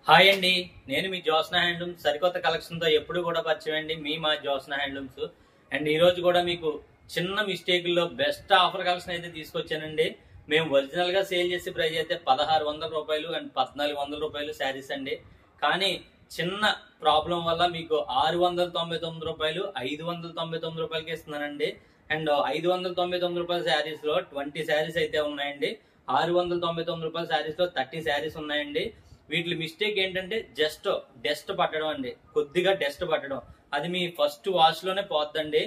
Hi అండి, నేను మీ Jyotsna handlooms సరికొత్త కలెక్షన్తో ఎప్పుడు కూడా పరిచయం అండి. మా జ్యోత్స్న హ్యాండ్లూమ్స్. అండ్ ఈ రోజు కూడా మీకు చిన్న మిస్టేక్లో బెస్ట్ ఆఫర్ కలెక్షన్ అయితే తీసుకొచ్చానండి. మేము ఒరిజినల్ గా సేల్ చేసే ప్రైస్ అయితే 1600 రూపాయలు అండ్ 1400 రూపాయలు శారీస్ అండి. కానీ చిన్న ప్రాబ్లం వల్ల మీకు 699 రూపాయలు 599 రూపాయలకి ఇస్తున్నానండి. అండ్ 599 రూపాయల శారీస్ లో 20 శారీస్ అయితే ఉన్నాయండి. 699 రూపాయల శారీస్ లో 30 శారీస్ ఉన్నాయండి. వీటి మిస్టేక్ ఏంటంటే డస్ట్ పట్టడం అండి. కొద్దిగా డస్ట్ పట్టడం, అది మీ ఫస్ట్ వాష్ లోనే పోద్దండి.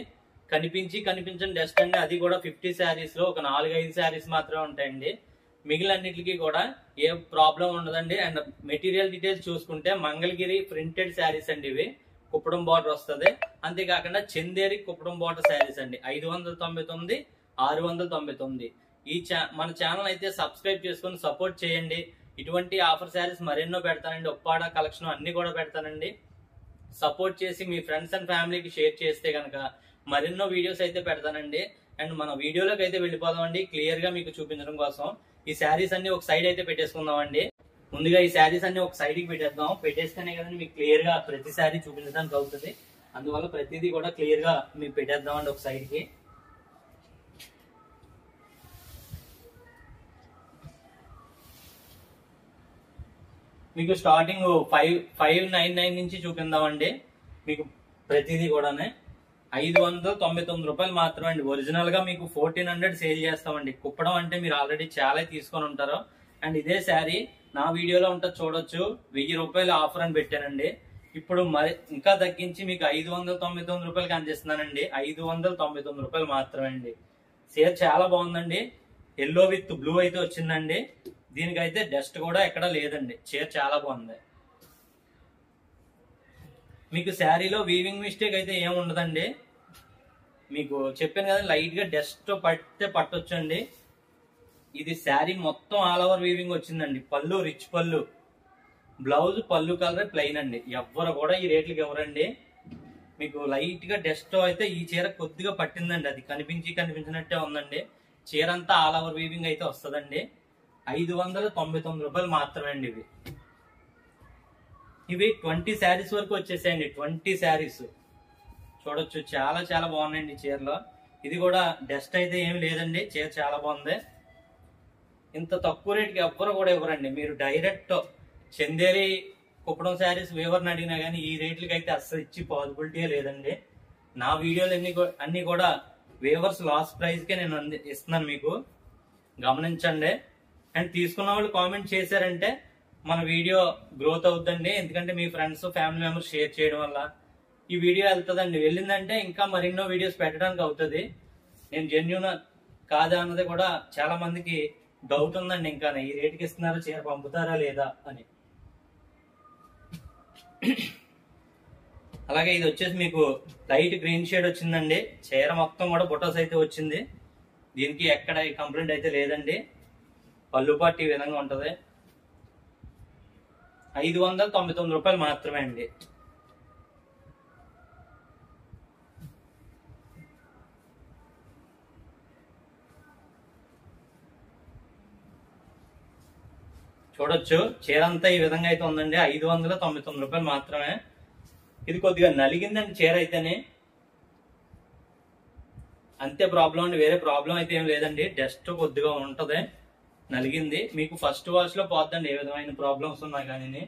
కనిపించని డస్ట్ అండి. అది కూడా 50 శారీస్ లో ఒక 4-5 శారీస్ మాత్రమే ఉంటాయండి. మిగిలినన్నిటికీ కూడా ఏ ప్రాబ్లం ఉండదండి. అండ్ మెటీరియల్ డీటెయిల్స్ చూసుకుంటే మంగళగిరి ప్రింటెడ్ శారీస్ అండి. ఇవి కుప్పడం బార్డర్ వస్తుంది. అంతేకాకుండా చందేరి కుప్పడం బార్డర్ శారీస్ అండి. 599, 699. మన ఛానల్ అయితే సబ్స్క్రైబ్ చేసుకొని సపోర్ట్ చేయండి. ఇటువంటి ఆఫర్ శారీస్ మరెన్నో పెడతానండి. ఒప్పాడ కలెక్షన్ అన్ని కూడా పెడతానండి. సపోర్ట్ చేసి మీ ఫ్రెండ్స్ అండ్ ఫ్యామిలీకి షేర్ చేస్తే కనుక మరెన్నో వీడియోస్ అయితే పెడతానండి. అండ్ మన వీడియోలోకి అయితే వెళ్ళిపోదామండి. క్లియర్ గా మీకు చూపించడం కోసం ఈ శారీస్ అన్ని ఒక సైడ్ అయితే పెట్టేసుకుందామండి. ముందుగా ఈ శారీస్ అన్ని ఒక సైడ్ కి పెట్టేద్దాం. పెట్టేస్తేనే కదండి మీకు క్లియర్ గా ప్రతి శారీ చూపించడానికి అవుతుంది. అందువల్ల ప్రతిదీ కూడా క్లియర్ గా మీకు పెట్టేద్దామండి ఒక సైడ్ కి. మీకు స్టార్టింగ్ 599 నుంచి చూపిందామండి. మీకు ప్రతిదీ కూడానే 599 రూపాయలు మాత్రమే అండి. ఒరిజినల్ గా మీకు 1400 సేల్ చేస్తామండి. కుప్పడం అంటే మీరు ఆల్రెడీ చాలా తీసుకొని ఉంటారు. అండ్ ఇదే శారీ నా వీడియోలో ఉంటుంది, చూడొచ్చు. 1000 రూపాయలు ఆఫర్ అని పెట్టానండి. ఇప్పుడు మరి ఇంకా తగ్గించి మీకు 599 రూపాయలకి అందిస్తున్నానండి. 599 రూపాయలు మాత్రమే అండి. చీర చాలా బాగుందండి. ఎల్లో విత్ బ్లూ అయితే వచ్చిందండి. దీనికైతే డస్ట్ కూడా ఎక్కడ లేదండి. చీర చాలా బాగుంది. మీకు శారీలో వీవింగ్ మిస్టేక్ అయితే ఏమి ఉండదండి. మీకు చెప్పాను కదా, లైట్ గా డస్ట్ పడితే పట్టొచ్చండి. ఇది శారీ మొత్తం ఆల్ ఓవర్ వీవింగ్ వచ్చిందండి. పళ్ళు రిచ్ పళ్ళు, బ్లౌజ్ పళ్ళు కలర్ ప్లెయిన్ అండి. ఎవ్వరు కూడా ఈ రేట్లకి ఎవరండి. మీకు లైట్ గా డస్ట్ అయితే ఈ చీర కొద్దిగా పట్టిందండి. అది కనిపించినట్టే ఉందండి. చీర అంతా ఆల్ ఓవర్ వీవింగ్ అయితే వస్తుందండి. 599 రూపాయలు మాత్రమే అండి. ఇవి 20 శారీస్ వరకు వచ్చేసాయండి. 20 శారీస్ చూడొచ్చు. చాలా చాలా బాగున్నాయండి చీరలో. ఇది కూడా డస్ట్ అయితే ఏమి లేదండి. చీర చాలా బాగుంది. ఇంత తక్కువ రేటుకి ఎవ్వరు కూడా ఇవ్వరండి. మీరు డైరెక్ట్ చందేరి కుప్పడం శారీస్ వేవర్ని అడిగినా కానీ ఈ రేట్లకి అయితే అస్సలు ఇచ్చి పాసిబిలిటీ లేదండి. నా వీడియోలు అన్ని కూడా వేవర్స్ లాస్ట్ ప్రైస్ కే నేను ఇస్తున్నాను. మీకు గమనించండి. అండ్ తీసుకున్న వాళ్ళు కామెంట్ చేశారంటే మన వీడియో గ్రోత్ అవుతుందండి. ఎందుకంటే మీ ఫ్రెండ్స్ ఫ్యామిలీ మెంబర్స్ షేర్ చేయడం వల్ల ఈ వీడియో వెళ్తుందండి. వెళ్ళిందంటే ఇంకా మరెన్నో వీడియోస్ పెట్టడానికి అవుతుంది. నేను జెన్యూన్ కాదా అన్నది కూడా చాలా మందికి డౌట్ ఉందండి. ఇంకా ఈ రేటుకి ఇస్తున్నారా, చీర పంపుతారా లేదా అని. అలాగే ఇది వచ్చేసి మీకు లైట్ గ్రీన్ షేడ్ వచ్చిందండి. చీర మొత్తం కూడా బొటోస్ అయితే వచ్చింది. దీనికి ఎక్కడ కంప్లైంట్ అయితే లేదండి. పళ్ళు పాటు ఈ విధంగా ఉంటది. 599 రూపాయలు మాత్రమే అండి. చూడొచ్చు. చీర అంతా ఈ విధంగా అయితే ఉందండి. 599 రూపాయలు మాత్రమే. ఇది కొద్దిగా నలిగిందండి చీర అయితేనే, అంతే ప్రాబ్లం అండి. వేరే ప్రాబ్లం అయితే ఏం లేదండి. డస్ట్ కొద్దిగా ఉంటది, నలిగింది. మీకు ఫస్ట్ వాష్ లో పోద్దండి ఏ విధమైన ప్రాబ్లమ్స్ ఉన్నా కానీ.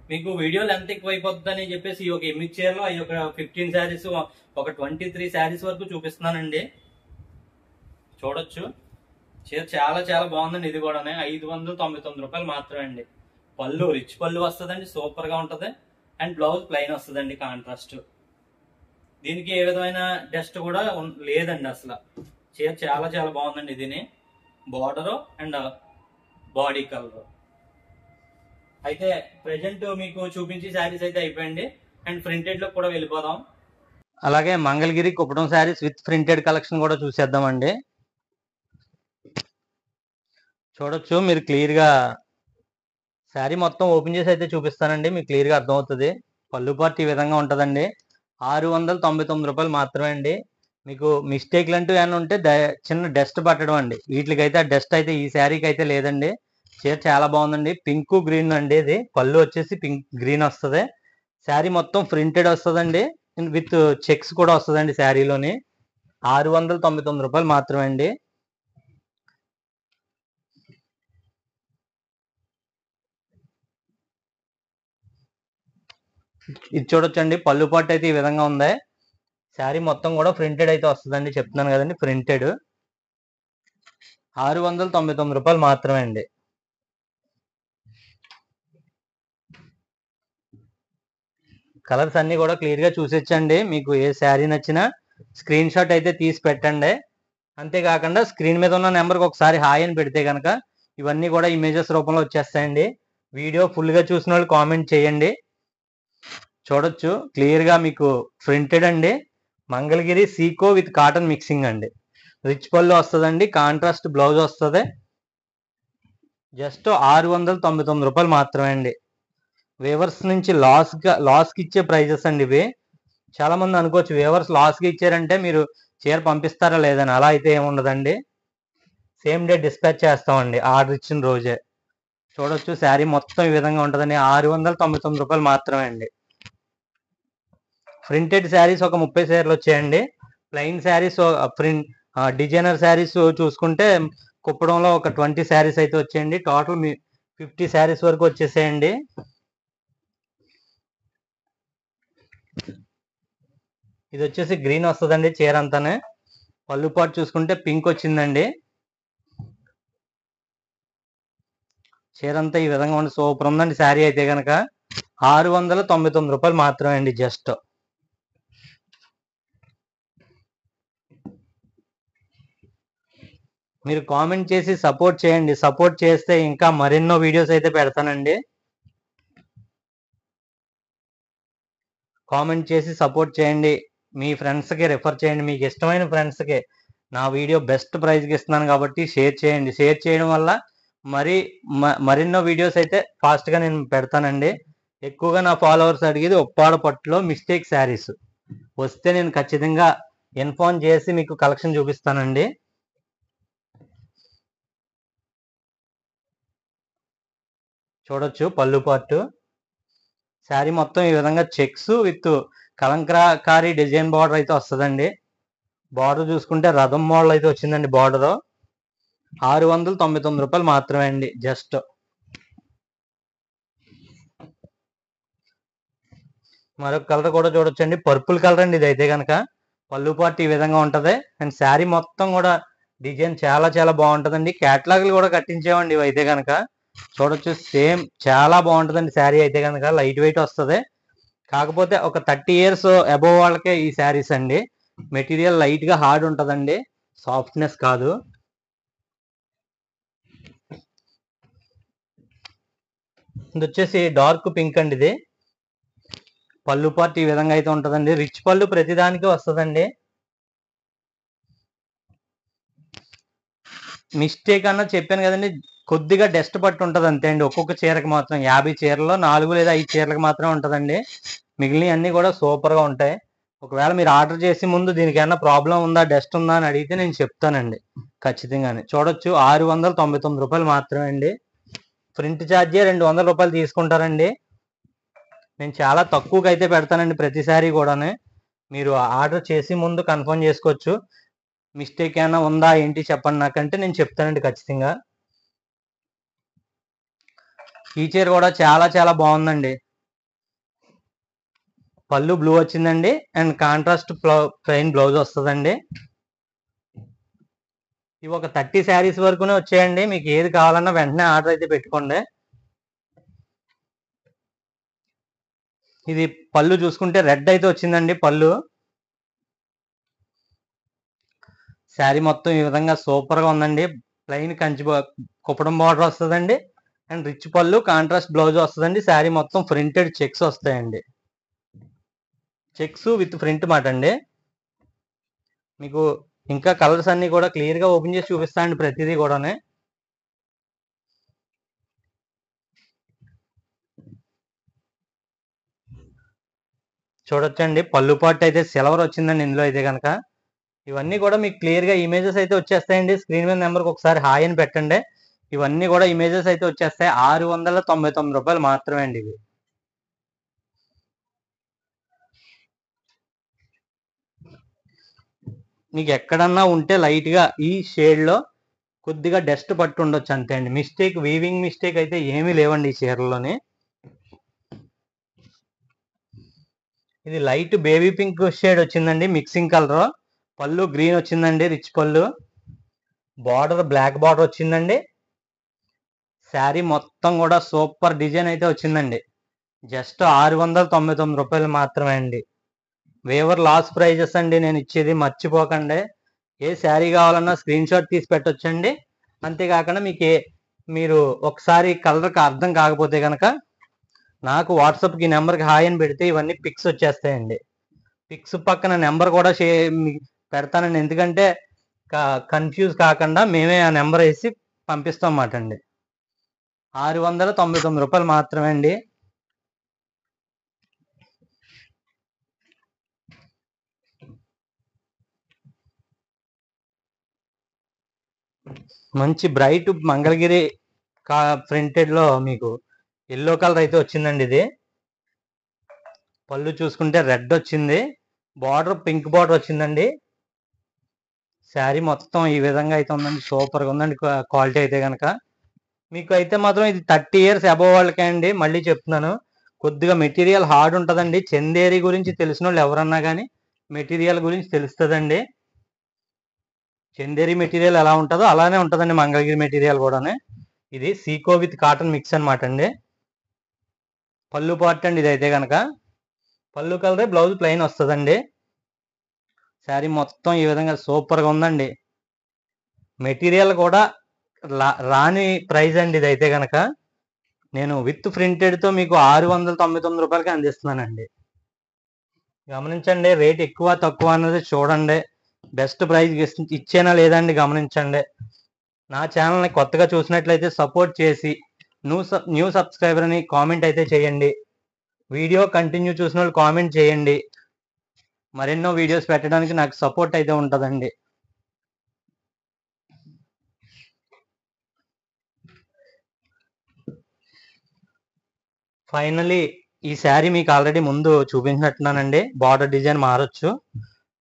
మీకు వీడియోలు ఎంత ఎక్కువ అయిపోతుంది అని చెప్పేసి ఒక 8 చీరలో ఒక 15 శారీస్, ఒక 23 శారీస్ వరకు చూపిస్తున్నానండి. చూడొచ్చు. చీర చాలా చాలా బాగుందండి. ఇది కూడా 599 రూపాయలు మాత్రమే అండి. పళ్ళు రిచ్ పళ్ళు వస్తుందండి. సూపర్ గా ఉంటది. అండ్ బ్లౌజ్ ప్లెయిన్ వస్తుందండి, కాంట్రాస్ట్. దీనికి ఏ విధమైన డస్ట్ కూడా లేదండి అసలు. చీర చాలా చాలా బాగుందండి. దీని బార్డర్ అండ్ బాడీ కలర్ అయితే ప్రెజెంట్ మీకు చూపించి శారీస్ అయితే అయిపోయింది. అండ్ ప్రింటెడ్ లో కూడా వెళ్ళిపోదాం. అలాగే Mangalagiri Kuppadam saris with printed collection కూడా చూసేద్దామండి. చూడొచ్చు. మీరు క్లియర్ గా శారీ మొత్తం ఓపెన్ చేసి అయితే చూపిస్తానండి. మీకు క్లియర్ గా అర్థమవుతుంది. పళ్ళు పార్ట్ ఈ విధంగా ఉంటదండి. 699 రూపాయలు మాత్రమే అండి. మీకు మిస్టేక్లు అంటూ ఏమైనా ఉంటే చిన్న డస్ట్ పట్టడం అండి. వీటికైతే ఆ డస్ట్ అయితే ఈ శారీకి అయితే లేదండి. చీర చాలా బాగుందండి. పింక్ గ్రీన్ అండి. ఇది పళ్ళు వచ్చేసి పింక్ గ్రీన్ వస్తుంది. శారీ మొత్తం ప్రింటెడ్ వస్తుందండి. విత్ చెక్స్ కూడా వస్తుందండి శారీలోని. 699 రూపాయలు మాత్రమే అండి. ఇది చూడొచ్చండి, పళ్ళు పాటు అయితే ఈ విధంగా ఉంది. శారీ మొత్తం కూడా ప్రింటెడ్ అయితే వస్తుందండి. చెప్తున్నాను కదండి, ప్రింటెడ్. 699 రూపాయలు మాత్రమే అండి. కలర్స్ అన్ని కూడా క్లియర్ గా చూసేచ్చండి. మీకు ఏ శారీ నచ్చినా స్క్రీన్ షాట్ అయితే తీసి పెట్టండి. అంతేకాకుండా స్క్రీన్ మీద ఉన్న నెంబర్కి ఒకసారి హాయ్ అని పెడితే కనుక ఇవన్నీ కూడా ఇమేజెస్ రూపంలో వచ్చేస్తాయండి. వీడియో ఫుల్ గా చూసిన వాళ్ళు కామెంట్ చేయండి. చూడొచ్చు క్లియర్ గా మీకు ప్రింటెడ్ అండి. Mangalagiri Seeko with cotton mixing అండి. రిచ్ పళ్ళు వస్తుందండి. కాంట్రాస్ట్ బ్లౌజ్ వస్తుంది. జస్ట్ 699 రూపాయలు మాత్రమే అండి. వేవర్స్ నుంచి లాస్కి ఇచ్చే ప్రైజెస్ అండి ఇవి. చాలా మంది అనుకోవచ్చు వేవర్స్ లాస్కి ఇచ్చారంటే మీరు చీర పంపిస్తారా లేదని. అలా అయితే ఏముండదండి. సేమ్ డే డిస్పాచ్ చేస్తామండి ఆర్డర్ ఇచ్చిన రోజే. చూడొచ్చు శారీ మొత్తం ఈ విధంగా ఉంటుందండి. 699 రూపాయలు మాత్రమే అండి. ప్రింటెడ్ శారీస్ ఒక 30 శారీలు వచ్చాయండి. ప్లెయిన్ శారీస్ డిజైనర్ శారీస్ చూసుకుంటే కుప్పడంలో ఒక 20 శారీస్ అయితే వచ్చాయండి. టోటల్ 50 శారీస్ వరకు వచ్చేసాయండి. ఇది వచ్చేసి గ్రీన్ వస్తుందండి చీర అంతానే. పళ్ళు పాటు చూసుకుంటే పింక్ వచ్చిందండి. చీర అంతా ఈ విధంగా ఉండి సూపర్ ఉందండి. శారీ అయితే కనుక 699 రూపాయలు మాత్రమే అండి. జస్ట్ మీరు కామెంట్ చేసి సపోర్ట్ చేయండి. సపోర్ట్ చేస్తే ఇంకా మరెన్నో వీడియోస్ అయితే పెడతానండి. కామెంట్ చేసి సపోర్ట్ చేయండి. మీ ఫ్రెండ్స్కి రెఫర్ చేయండి. మీకు ఇష్టమైన ఫ్రెండ్స్కి నా వీడియో బెస్ట్ ప్రైజ్కి ఇస్తున్నాను కాబట్టి షేర్ చేయండి. షేర్ చేయడం వల్ల మరెన్నో వీడియోస్ అయితే ఫాస్ట్గా నేను పెడతానండి. ఎక్కువగా నా ఫాలోవర్స్ అడిగేది ఉప్పాడ పట్టులో మిస్టేక్ శారీస్. వస్తే నేను ఖచ్చితంగా ఇన్ఫార్మ్ చేసి మీకు కలెక్షన్ చూపిస్తానండి. చూడొచ్చు పళ్ళు పార్ట్. శారీ మొత్తం ఈ విధంగా checks with Kalamkari design border అయితే వస్తుందండి. బార్డర్ చూసుకుంటే రథం మోడల్ అయితే వచ్చిందండి. బార్డర్ 699 రూపాయలు మాత్రమే అండి. జస్ట్ మరొక కలర్ కూడా చూడొచ్చండి, పర్పుల్ కలర్ అండి. ఇది అయితే కనుక పళ్ళు పార్ట్ ఈ విధంగా ఉంటది. అండ్ శారీ మొత్తం కూడా డిజైన్ చాలా చాలా బాగుంటదండి. క్యాటలాగులు కూడా కట్టించేవండి ఇవి అయితే కనుక. చూడొచ్చు సేమ్ చాలా బాగుంటుందండి. శారీ అయితే కనుక లైట్ వెయిట్ వస్తుంది. కాకపోతే ఒక 30 ఇయర్స్ అబోవ్ వాళ్ళకే ఈ శారీస్ అండి. మెటీరియల్ లైట్ గా హార్డ్ ఉంటుందండి, సాఫ్ట్నెస్ కాదు. ఇది వచ్చేసి డార్క్ పింక్ అండి. ఇది పళ్ళు పార్ట్ ఈ విధంగా అయితే ఉంటుందండి. రిచ్ పళ్ళు ప్రతిదానికి వస్తుందండి. మిస్టేక్ అన్న చెప్పాను కదండి, కొద్దిగా డస్ట్ పట్టు ఉంటుంది అంతే అండి. ఒక్కొక్క చీరకి మాత్రం 50 చీరలో 4 లేదా 5 చీరలకు మాత్రం ఉంటుందండి. మిగిలిన అన్ని కూడా సూపర్ గా ఉంటాయి. ఒకవేళ మీరు ఆర్డర్ చేసే ముందు దీనికి ఏమన్నా ప్రాబ్లం ఉందా, డస్ట్ ఉందా అని అడిగితే నేను చెప్తానండి ఖచ్చితంగానే. చూడొచ్చు 699 రూపాయలు మాత్రమే అండి. ప్రింట్ ఛార్జీ 200 రూపాయలు తీసుకుంటారండి. నేను చాలా తక్కువకి అయితే పెడతానండి ప్రతిసారి కూడానే. మీరు ఆర్డర్ చేసి ముందు కన్ఫర్మ్ చేసుకోవచ్చు. మిస్టేక్ ఏమైనా ఉందా ఏంటి చెప్పండి నాకంటే నేను చెప్తానండి ఖచ్చితంగా. ఈ చీర కూడా చాలా చాలా బాగుందండి. పళ్ళు బ్లూ వచ్చిందండి. అండ్ కాంట్రాస్ట్ ప్లెయిన్ బ్లౌజ్ వస్తుందండి. ఇవి ఒక 30 శారీస్ వరకునే వచ్చాయండి. మీకు ఏది కావాలన్నా వెంటనే ఆర్డర్ అయితే పెట్టుకోండి. ఇది పళ్ళు చూసుకుంటే రెడ్ అయితే వచ్చిందండి పళ్ళు. శారీ మొత్తం ఈ విధంగా సూపర్ గా ఉందండి. ప్లెయిన్ కుప్పడం బార్డర్ వస్తుందండి. అండ్ రిచ్ పళ్ళు, కాంట్రాస్ట్ బ్లౌజ్ వస్తుందండి. శారీ మొత్తం ప్రింటెడ్ చెక్స్ వస్తాయండి. చెక్స్ విత్ ప్రింట్ మాట అండి. మీకు ఇంకా కలర్స్ అన్ని కూడా క్లియర్ గా ఓపెన్ చేసి చూపిస్తానండి ప్రతిదీ కూడానే. చూడొచ్చండి పళ్ళు పాటు అయితే సిల్వర్ వచ్చిందండి ఇందులో అయితే కనుక. ఇవన్నీ కూడా మీకు క్లియర్ గా ఇమేజెస్ అయితే వచ్చేస్తాయండి. స్క్రీన్ మీద నెంబర్కి ఒకసారి హాయ్ అని పెట్టండి. ఇవన్నీ కూడా ఇమేజెస్ అయితే వచ్చేస్తాయి. 699 రూపాయలు మాత్రమే అండి ఇవి. మీకు ఎక్కడన్నా ఉంటే లైట్ గా ఈ షేడ్ లో కొద్దిగా డస్ట్ పట్టు ఉండొచ్చు అంతే అండి. వీవింగ్ మిస్టేక్ అయితే ఏమీ లేవండి ఈ చీరలోని. ఇది లైట్ బేబీ పింక్ షేడ్ వచ్చిందండి, మిక్సింగ్ కలర్. పళ్ళు గ్రీన్ వచ్చిందండి, రిచ్ పళ్ళు. బార్డర్ బ్లాక్ బార్డర్ వచ్చిందండి. శారీ మొత్తం కూడా సూపర్ డిజైన్ అయితే వచ్చిందండి. జస్ట్ 699 రూపాయలు మాత్రమే అండి. వేవర్ లాస్ ప్రైజెస్ అండి నేను ఇచ్చేది, మర్చిపోకండి. ఏ శారీ కావాలన్నా స్క్రీన్ షాట్ తీసి పెట్టొచ్చండి. అంతేకాకుండా మీరు ఒకసారి కలర్కి అర్థం కాకపోతే కనుక నాకు వాట్సాప్కి నెంబర్కి హాయ్ అని పెడితే ఇవన్నీ పిక్స్ వచ్చేస్తాయండి. పిక్స్ పక్కన నెంబర్ కూడా పెడతానండి, ఎందుకంటే కన్ఫ్యూజ్ కాకుండా మేమే ఆ నెంబర్ వేసి పంపిస్తాం అన్నమాట అండి. 699 రూపాయలు మాత్రమే అండి. మంచి బ్రైట్ మంగళగిరి ప్రింటెడ్ లో మీకు ఎల్లో కలర్ అయితే వచ్చిందండి. ఇది పళ్ళు చూసుకుంటే రెడ్ వచ్చింది, బార్డర్ పింక్ బార్డర్ వచ్చిందండి. శారీ మొత్తం ఈ విధంగా అయితే ఉందండి, సూపర్గా ఉందండి క్వాలిటీ అయితే కనుక. మీకు అయితే మాత్రం ఇది 30 years అబోవ్ వాళ్ళకే అండి. మళ్ళీ చెప్తున్నాను, కొద్దిగా మెటీరియల్ హార్డ్ ఉంటుందండి. చందేరి గురించి తెలిసిన వాళ్ళు ఎవరన్నా కానీ మెటీరియల్ గురించి తెలుస్తుందండి. చందేరి మెటీరియల్ ఎలా ఉంటుందో అలానే ఉంటుందండి మంగళగిరి మెటీరియల్ కూడానే. ఇది సీకో విత్ కాటన్ మిక్స్ అనమాట అండి. పళ్ళు పార్ట్ అండి ఇది అయితే కనుక. పళ్ళు కలరే, బ్లౌజ్ ప్లెయిన్ వస్తుందండి. శారీ మొత్తం ఈ విధంగా సూపర్గా ఉందండి. మెటీరియల్ కూడా రాని ప్రైస్ అండి ఇది అయితే కనుక. నేను విత్ ప్రింటెడ్తో మీకు 699 రూపాయలకి అందిస్తున్నానండి. గమనించండి, రేట్ ఎక్కువ తక్కువ అన్నది చూడండి, బెస్ట్ ప్రైస్ ఇచ్చేనా లేదండి గమనించండి. నా ఛానల్ని కొత్తగా చూసినట్లయితే సపోర్ట్ చేసి న్యూ సబ్స్క్రైబర్ అని కామెంట్ అయితే చేయండి. వీడియో కంటిన్యూ చూసిన వాళ్ళు కామెంట్ చేయండి. మరెన్నో వీడియోస్ పెట్టడానికి నాకు సపోర్ట్ అయితే ఉంటుందండి. ఫైనలీ ఈ శారీ మీకు ఆల్రెడీ ముందు చూపించినట్టున్నానండి. బార్డర్ డిజైన్ మారొచ్చు,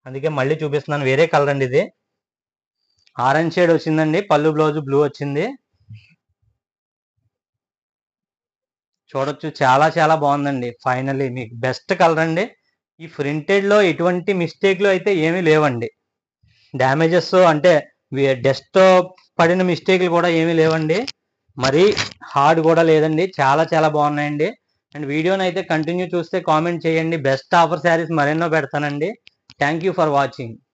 అందుకే మళ్ళీ చూపిస్తున్నాను. వేరే కలర్ అండి ఇది, ఆరెంజ్ షేడ్ వచ్చిందండి. పళ్ళు బ్లౌజ్ బ్లూ వచ్చింది. చూడొచ్చు, చాలా చాలా బాగుందండి. ఫైనల్లీ మీకు బెస్ట్ కలర్ అండి. ఈ ప్రింటెడ్లో ఎటువంటి మిస్టేక్లు అయితే ఏమీ లేవండి. డ్యామేజెస్ అంటే డస్ట్ పడిన మిస్టేక్లు కూడా ఏమీ లేవండి. మరీ హార్డ్ కూడా లేదండి, చాలా చాలా బాగున్నాయండి. అండ్ వీడియోని అయితే కంటిన్యూ చూస్తే కామెంట్ చేయండి. బెస్ట్ ఆఫర్ శారీస్ మరెన్నో పెడతానండి. Thank you for watching.